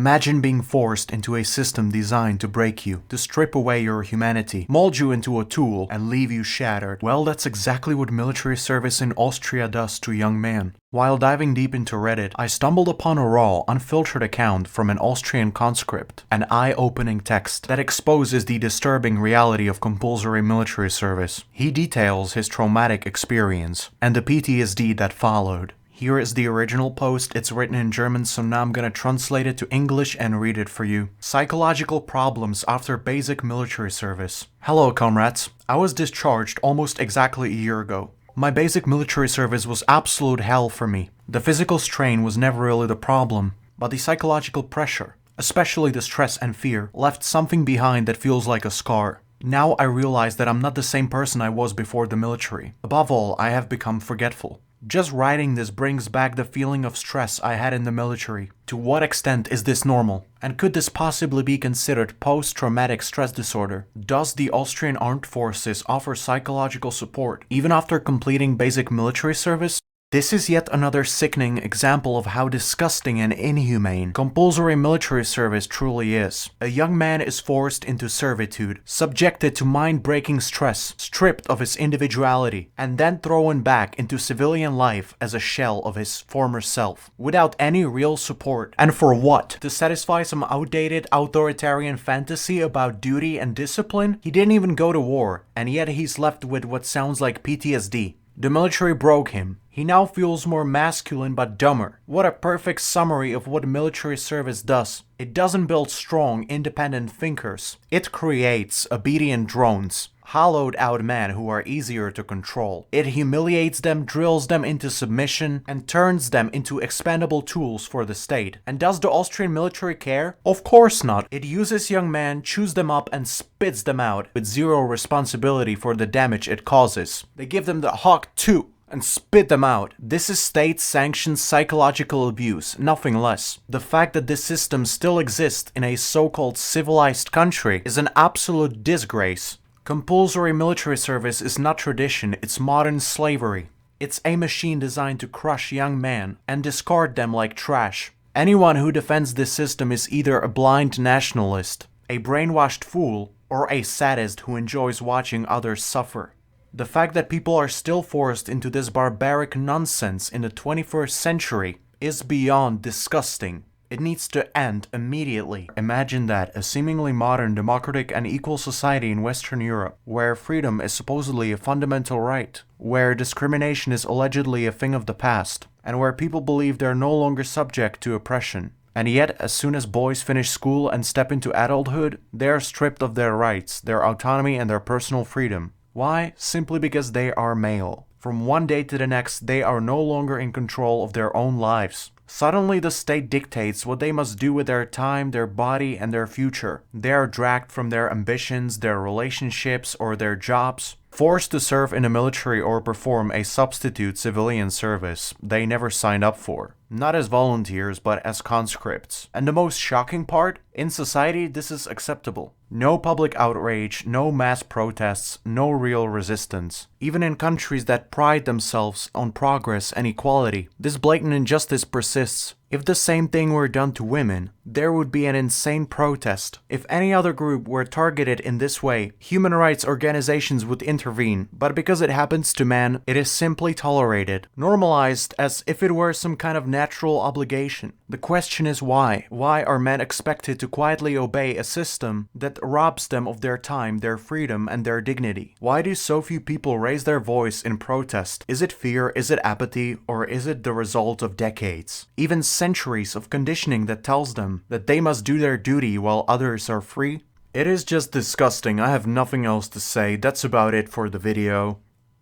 Imagine being forced into a system designed to break you, to strip away your humanity, mold you into a tool, and leave you shattered. Well, that's exactly what military service in Austria does to a young man. While diving deep into Reddit, I stumbled upon a raw, unfiltered account from an Austrian conscript, an eye-opening text that exposes the disturbing reality of compulsory military service. He details his traumatic experience and the PTSD that followed. Here is the original post. It's written in German, so now I'm gonna translate it to English and read it for you. Psychological problems after basic military service. Hello, comrades. I was discharged almost exactly a year ago. My basic military service was absolute hell for me. The physical strain was never really the problem, but the psychological pressure, especially the stress and fear, left something behind that feels like a scar. Now I realize that I'm not the same person I was before the military. Above all, I have become forgetful. Just writing this brings back the feeling of stress I had in the military. To what extent is this normal? And could this possibly be considered post-traumatic stress disorder? Does the Austrian Armed Forces offer psychological support even after completing basic military service? This is yet another sickening example of how disgusting and inhumane compulsory military service truly is. A young man is forced into servitude, subjected to mind-breaking stress, stripped of his individuality, and then thrown back into civilian life as a shell of his former self, without any real support. And for what? To satisfy some outdated authoritarian fantasy about duty and discipline? He didn't even go to war, and yet he's left with what sounds like PTSD. The military broke him. He now feels more masculine but dumber. What a perfect summary of what military service does. It doesn't build strong, independent thinkers. It creates obedient drones, hollowed out men who are easier to control. It humiliates them, drills them into submission, and turns them into expendable tools for the state. And does the Austrian military care? Of course not. It uses young men, chews them up, and spits them out with zero responsibility for the damage it causes. They give them the hawk too, and spit them out. This is state-sanctioned psychological abuse, nothing less. The fact that this system still exists in a so-called civilized country is an absolute disgrace. Compulsory military service is not tradition, it's modern slavery. It's a machine designed to crush young men and discard them like trash. Anyone who defends this system is either a blind nationalist, a brainwashed fool, or a sadist who enjoys watching others suffer. The fact that people are still forced into this barbaric nonsense in the 21st century is beyond disgusting. It needs to end immediately. Imagine that, a seemingly modern, democratic and equal society in Western Europe, where freedom is supposedly a fundamental right, where discrimination is allegedly a thing of the past, and where people believe they're no longer subject to oppression. And yet, as soon as boys finish school and step into adulthood, they are stripped of their rights, their autonomy and their personal freedom. Why? Simply because they are male. From one day to the next, they are no longer in control of their own lives. Suddenly the state dictates what they must do with their time, their body, and their future. They are dragged from their ambitions, their relationships, or their jobs, forced to serve in the military or perform a substitute civilian service they never signed up for. Not as volunteers, but as conscripts. And the most shocking part? In society, this is acceptable. No public outrage, no mass protests, no real resistance. Even in countries that pride themselves on progress and equality, this blatant injustice persists. If the same thing were done to women, there would be an insane protest. If any other group were targeted in this way, human rights organizations would intervene, but because it happens to men, it is simply tolerated, normalized as if it were some kind of natural obligation. The question is why? Why are men expected to quietly obey a system that robs them of their time, their freedom, and their dignity? Why do so few people raise their voice in protest? Is it fear, is it apathy, or is it the result of decades, even centuries of conditioning that tells them that they must do their duty while others are free? It is just disgusting. I have nothing else to say. That's about it for the video.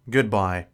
Goodbye.